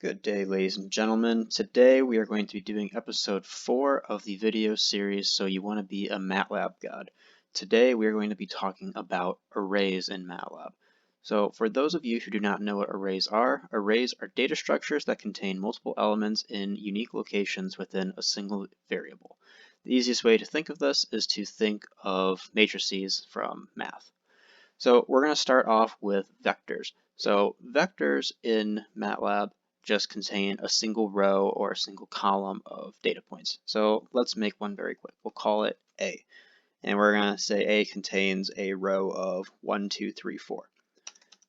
Good day, ladies and gentlemen. Today we are going to be doing episode 4 of the video series, So You Want to Be a MATLAB God. Today we are going to be talking about arrays in MATLAB. So for those of you who do not know what arrays are data structures that contain multiple elements in unique locations within a single variable. The easiest way to think of this is to think of matrices from math. So we're going to start off with vectors. So vectors in MATLAB just contain a single row or a single column of data points. So let's make one very quick. We'll call it A. And we're going to say A contains a row of 1, 2, 3, 4.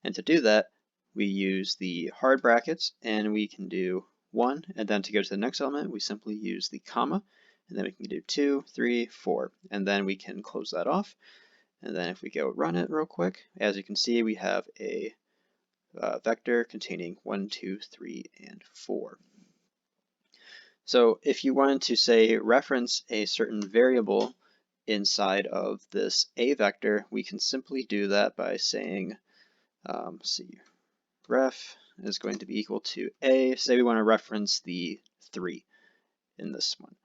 And to do that, we use the hard brackets, and we can do 1. And then to go to the next element, we simply use the comma. And then we can do 2, 3, 4. And then we can close that off. And then if we go run it real quick, as you can see, we have a vector containing 1, 2, 3, and 4. So if you wanted to, say, reference a certain variable inside of this A vector, we can simply do that by saying, ref is going to be equal to A. Say we want to reference the 3 in this one.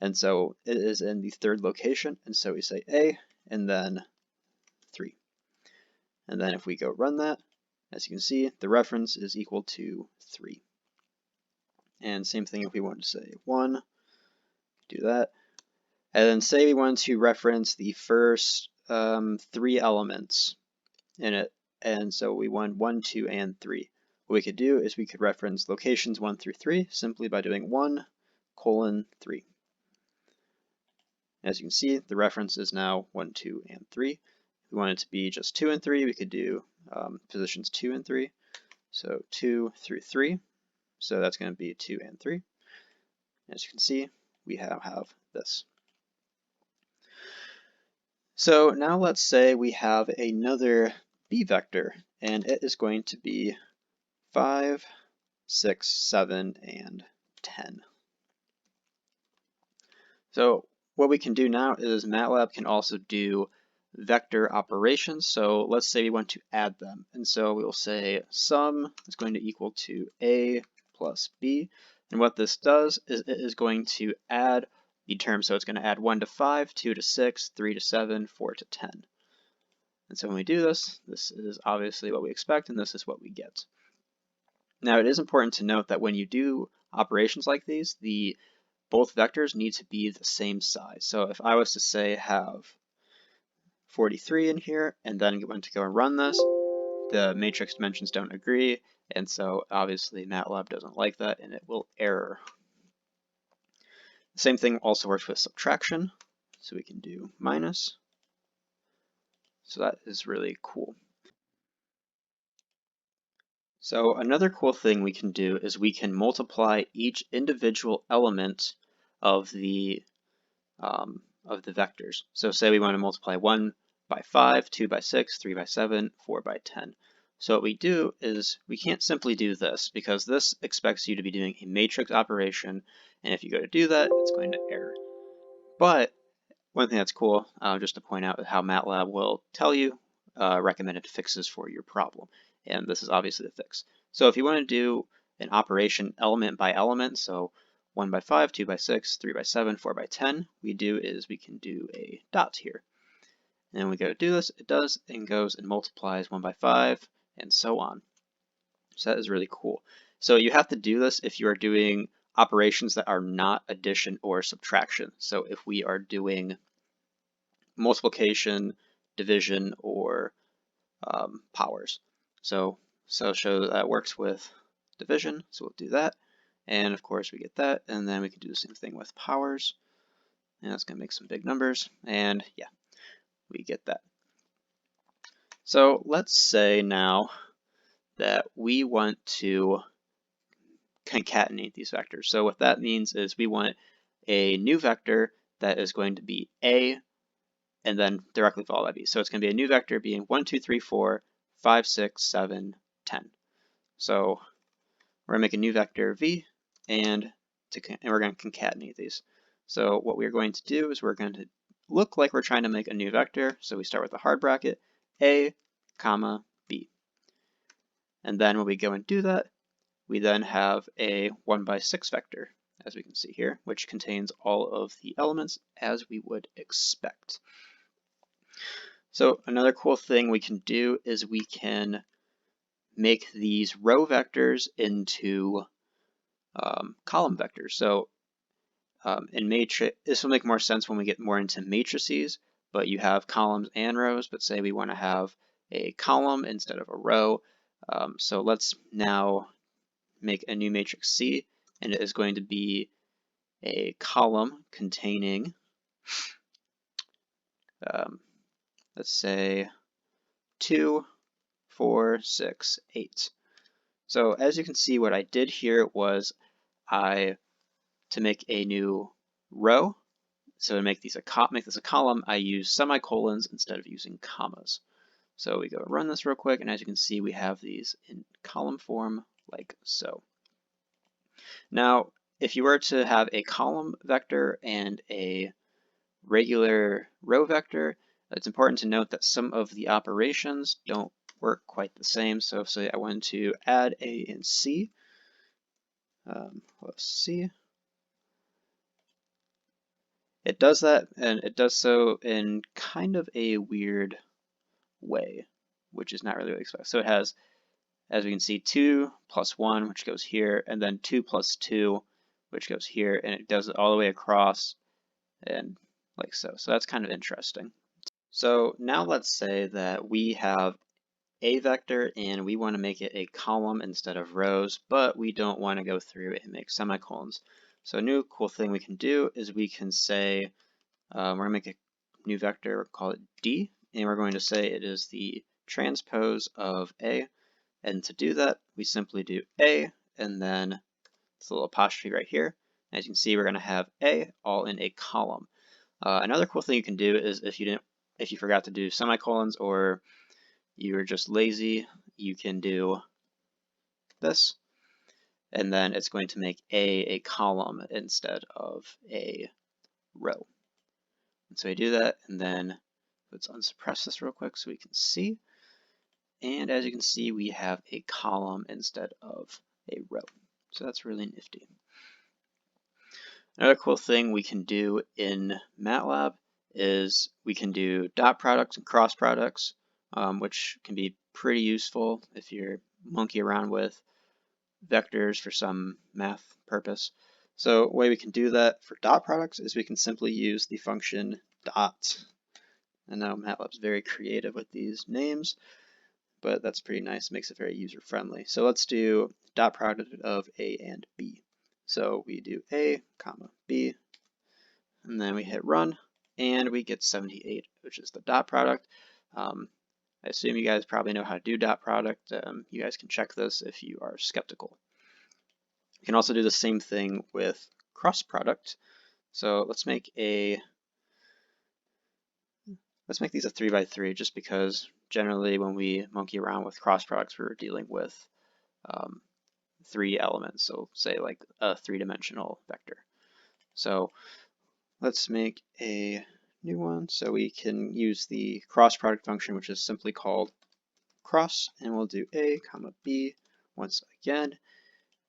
And so it is in the third location, and so we say A, and then 3. And then if we go run that, as you can see, the reference is equal to 3. And same thing if we want to say 1, do that. And then say we want to reference the first 3 elements in it. And so we want 1, 2, and 3. What we could do is we could reference locations 1 through 3 simply by doing 1, 3. As you can see, the reference is now 1, 2, and 3. If we want it to be just 2 and 3, we could do positions 2 and 3. So 2 through 3. So that's going to be 2 and 3. As you can see, we have this. So now let's say we have another B vector, and it is going to be 5, 6, 7, and 10. So what we can do now is MATLAB can also do vector operations. So let's say we want to add them. And so we will say sum is going to equal to A plus B. And what this does is it is going to add the terms. So it's going to add 1 to 5, 2 to 6, 3 to 7, 4 to 10. And so when we do this, this is obviously what we expect, and this is what we get. Now it is important to note that when you do operations like these, both vectors need to be the same size. So if I was to say have 43 in here and then went to go and run this, the matrix dimensions don't agree, and so obviously MATLAB doesn't like that and it will error. The same thing also works with subtraction, so we can do minus. So that is really cool. So another cool thing we can do is we can multiply each individual element of the vectors. So say we want to multiply 1 by 5, 2 by 6, 3 by 7, 4 by 10. So what we do is we can't simply do this because this expects you to be doing a matrix operation, and if you go to do that, it's going to error. But one thing that's cool, just to point out how MATLAB will tell you recommended fixes for your problem. And this is obviously the fix. So if you want to do an operation element by element, so 1 by 5, 2 by 6, 3 by 7, 4 by 10, we can do a dot here. And then we go to do this, it does, and goes and multiplies 1 by 5, and so on. So that is really cool. So you have to do this if you are doing operations that are not addition or subtraction. So if we are doing multiplication, division, or powers. So show that that works with division, so we'll do that. And of course we get that, and then we can do the same thing with powers. And that's going to make some big numbers, and yeah, we get that. So let's say now that we want to concatenate these vectors. So what that means is we want a new vector that is going to be A and then directly followed by B. So it's going to be a new vector being 1, 2, 3, 4, 5, 6, 7, 10. So we're going to make a new vector V, and we're going to concatenate these. So what we're going to do is we're going to look like we're trying to make a new vector. So we start with a hard bracket, A, comma, B. And then when we go and do that, we then have a 1×6 vector, as we can see here, which contains all of the elements as we would expect. So another cool thing we can do is we can make these row vectors into column vectors. So in matrix, this will make more sense when we get more into matrices, but you have columns and rows, but say we want to have a column instead of a row. So let's now make a new matrix C, and it is going to be a column containing, let's say 2, 4, 6, 8. So as you can see, what I did here was to make a new row, so to make this a column, I use semicolons instead of using commas. So we go run this real quick, and as you can see, we have these in column form like so. Now, if you were to have a column vector and a regular row vector, it's important to note that some of the operations don't work quite the same. So say I wanted to add A and C, let's see. It does that, and it does so in kind of a weird way, which is not really what I expect. So it has, as we can see, 2 plus 1, which goes here, and then 2 plus 2, which goes here, and it does it all the way across, and like so. So that's kind of interesting. So now let's say that we have a vector and we want to make it a column instead of rows, but we don't want to go through and make semicolons. So a new cool thing we can do is we can say, we're going to make a new vector, we'll call it D, and we're going to say it is the transpose of A. And to do that, we simply do A, and then this little apostrophe right here. As you can see, we're going to have A all in a column. Another cool thing you can do is if you forgot to do semicolons or you're just lazy, you can do this, and then it's going to make a column instead of a row. And so we do that, and then let's unsuppress this real quick so we can see. And as you can see, we have a column instead of a row. So that's really nifty. Another cool thing we can do in MATLAB is we can do dot products and cross products, which can be pretty useful if you're monkey around with vectors for some math purpose. So the way we can do that for dot products is we can simply use the function dot. And now MATLAB's very creative with these names, but that's pretty nice, makes it very user friendly. So let's do dot product of A and B. So we do A, comma, B, and then we hit run, and we get 78, which is the dot product. I assume you guys probably know how to do dot product. You guys can check this if you are skeptical. You can also do the same thing with cross product. So let's make these a 3×3 just because generally when we monkey around with cross products, we're dealing with 3 elements. So say like a 3-dimensional vector. So let's make a new one so we can use the cross product function, which is simply called cross, and we'll do A, comma, B once again,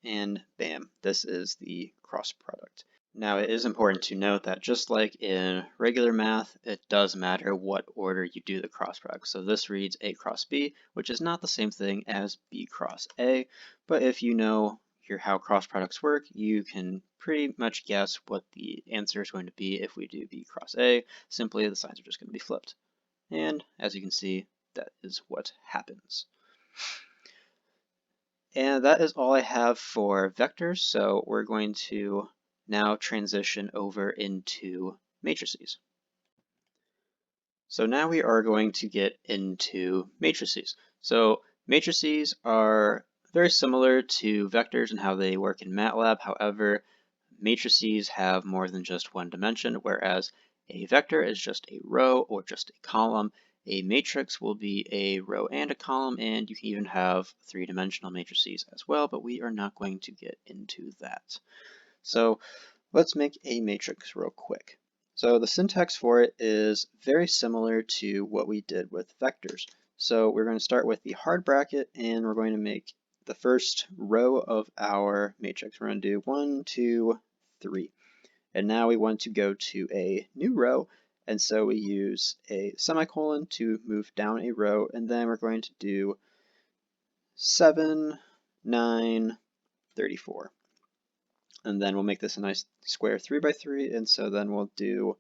and bam, this is the cross product. Now it is important to note that just like in regular math, it does matter what order you do the cross product. So this reads A cross B, which is not the same thing as B cross A, but if you know how cross products work, you can pretty much guess what the answer is going to be if we do B cross A. Simply the signs are just going to be flipped. And as you can see, that is what happens. And that is all I have for vectors, so we're going to now transition over into matrices. So now we are going to get into matrices. So matrices are very similar to vectors and how they work in MATLAB. However, matrices have more than just one dimension, whereas a vector is just a row or just a column. A matrix will be a row and a column, and you can even have 3-dimensional matrices as well, but we are not going to get into that. So let's make a matrix real quick. So the syntax for it is very similar to what we did with vectors. So we're going to start with the hard bracket, and we're going to make the first row of our matrix. We're going to do 1, 2, 3. And now we want to go to a new row, and so we use a semicolon to move down a row, and then we're going to do 7, 9, 34. And then we'll make this a nice square 3 by 3, and so then we'll do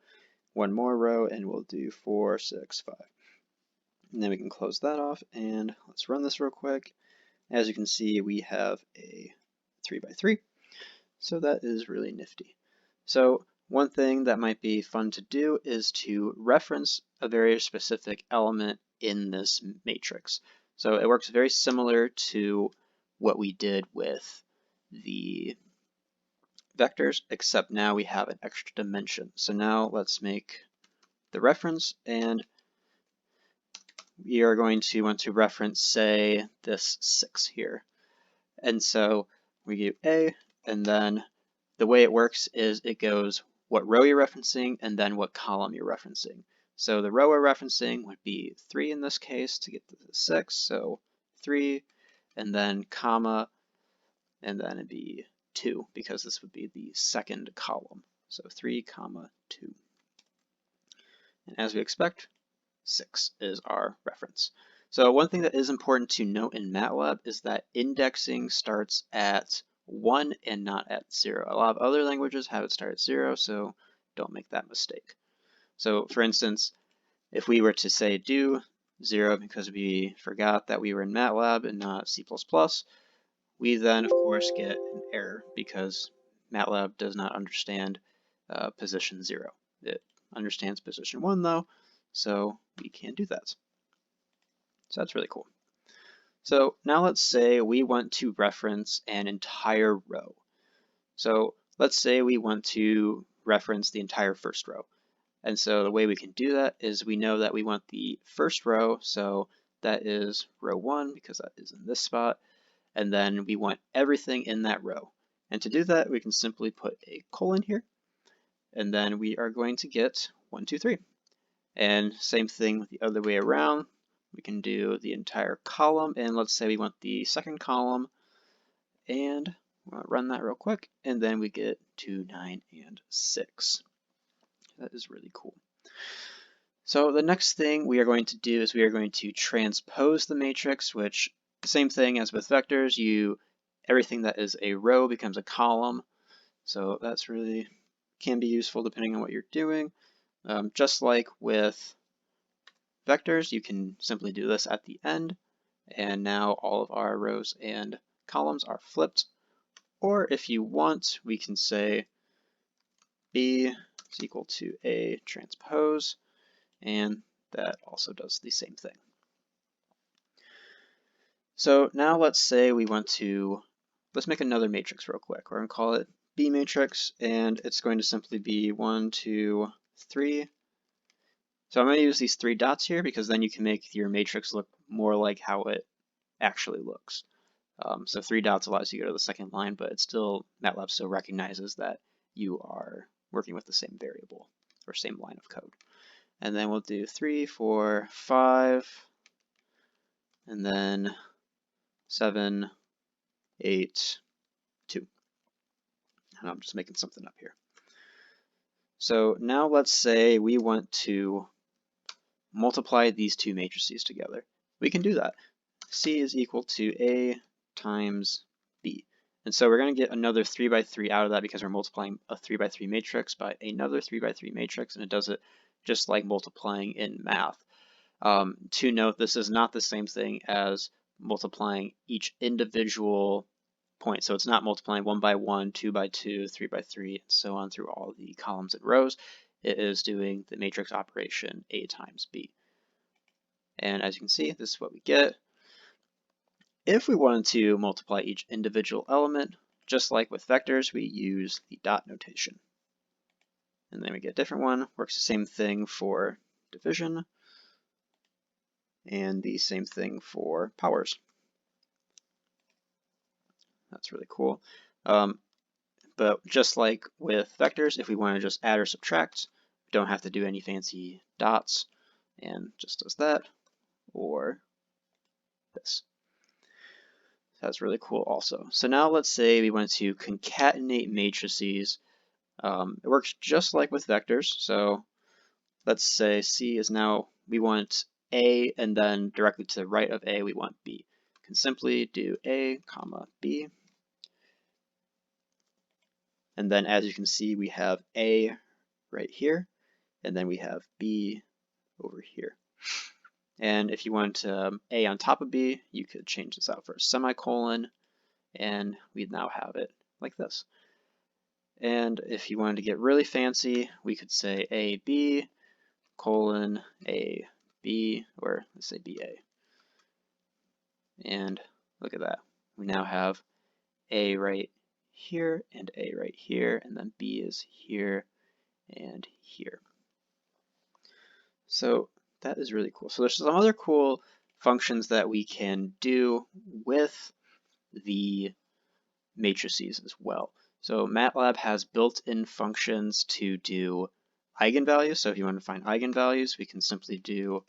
one more row, and we'll do 4, 6, 5. And then we can close that off, and let's run this real quick. As you can see, we have a 3 by 3, so that is really nifty. So one thing that might be fun to do is to reference a very specific element in this matrix. So it works very similar to what we did with the vectors, except now we have an extra dimension. So now let's make the reference, and we are going to want to reference, say, this 6 here. And so we do A, and then the way it works is it goes what row you're referencing and then what column you're referencing. So the row we're referencing would be 3 in this case to get to the 6, so 3, and then comma, and then it'd be 2 because this would be the second column. So 3, comma, 2. And as we expect, 6 is our reference. So one thing that is important to note in MATLAB is that indexing starts at 1 and not at 0. A lot of other languages have it start at 0, so don't make that mistake. So for instance, if we were to say do 0 because we forgot that we were in MATLAB and not C++, we then of course get an error because MATLAB does not understand position 0. It understands position 1 though, so we can do that. So that's really cool. So now let's say we want to reference an entire row. So let's say we want to reference the entire first row. And so the way we can do that is we know that we want the first row, so that is row 1 because that is in this spot, and then we want everything in that row. And to do that, we can simply put a colon here, and then we are going to get 1, 2, 3. And same thing with the other way around. We can do the entire column, and let's say we want the second column, and we'll run that real quick, and then we get 2, 9, and 6. That is really cool. So the next thing we are going to do is we are going to transpose the matrix, which same thing as with vectors, everything that is a row becomes a column. So that's really can be useful depending on what you're doing. Just like with vectors, you can simply do this at the end, and now all of our rows and columns are flipped. Or if you want, we can say B is equal to A transpose, and that also does the same thing. So now let's say we want to, let's make another matrix real quick. We're going to call it B matrix, and it's going to simply be 1, 2, 3. So I'm going to use these 3 dots here because then you can make your matrix look more like how it actually looks. So 3 dots allows you to go to the second line, but it's still, MATLAB still recognizes that you are working with the same variable or same line of code. And then we'll do 3, 4, 5, and then 7, 8, 2. And I'm just making something up here. So now let's say we want to multiply these 2 matrices together. We can do that. C is equal to A times B. And so we're going to get another 3 by 3 out of that because we're multiplying a 3 by 3 matrix by another 3 by 3 matrix, and it does it just like multiplying in math. To note, this is not the same thing as multiplying each individual point. So it's not multiplying 1 by 1, 2 by 2, 3 by 3, and so on through all the columns and rows. It is doing the matrix operation A times B. And as you can see, this is what we get. If we wanted to multiply each individual element, just like with vectors, we use the dot notation. And then we get a different one. Works the same thing for division, and the same thing for powers. That's really cool. But just like with vectors, if we want to just add or subtract, we don't have to do any fancy dots, and just does that, or this. That's really cool also. So now let's say we want to concatenate matrices. It works just like with vectors. So let's say C is now, we want A, and then directly to the right of A, we want B. You can simply do A, comma, B. And then as you can see, we have A right here, and then we have B over here. And if you want A on top of B, you could change this out for a semicolon, and we now have it like this. And if you wanted to get really fancy, we could say AB colon AB, or let's say BA. And look at that. We now have A right here and A right here, and then B is here and here. So that is really cool. So there's some other cool functions that we can do with the matrices as well. So MATLAB has built-in functions to do eigenvalues. So if you want to find eigenvalues, we can simply do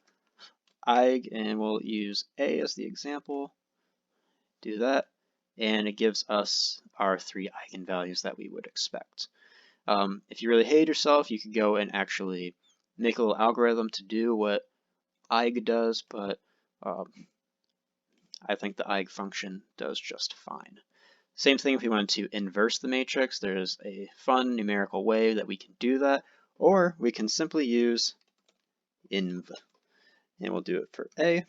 eig, and we'll use A as the example. Do that, and it gives us our 3 eigenvalues that we would expect. If you really hate yourself, you could go and actually make a little algorithm to do what eig does, but I think the eig function does just fine. Same thing if we wanted to inverse the matrix. There's a fun numerical way that we can do that, or we can simply use inv, and we'll do it for A,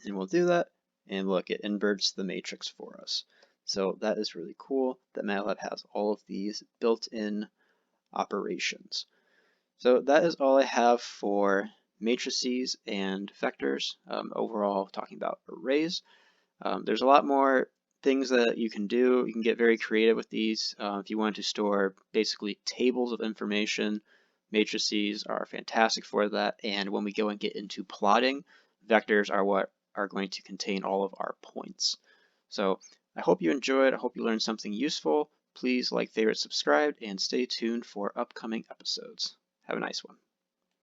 and we'll do that, and look, it inverts the matrix for us. So that is really cool that MATLAB has all of these built-in operations. So that is all I have for matrices and vectors, overall talking about arrays. There's a lot more things that you can do. You can get very creative with these. If you want to store basically tables of information, matrices are fantastic for that. And when we go and get into plotting, vectors are what are going to contain all of our points. So I hope you enjoyed. I hope you learned something useful. Please like, favorite, subscribe, and stay tuned for upcoming episodes. Have a nice one.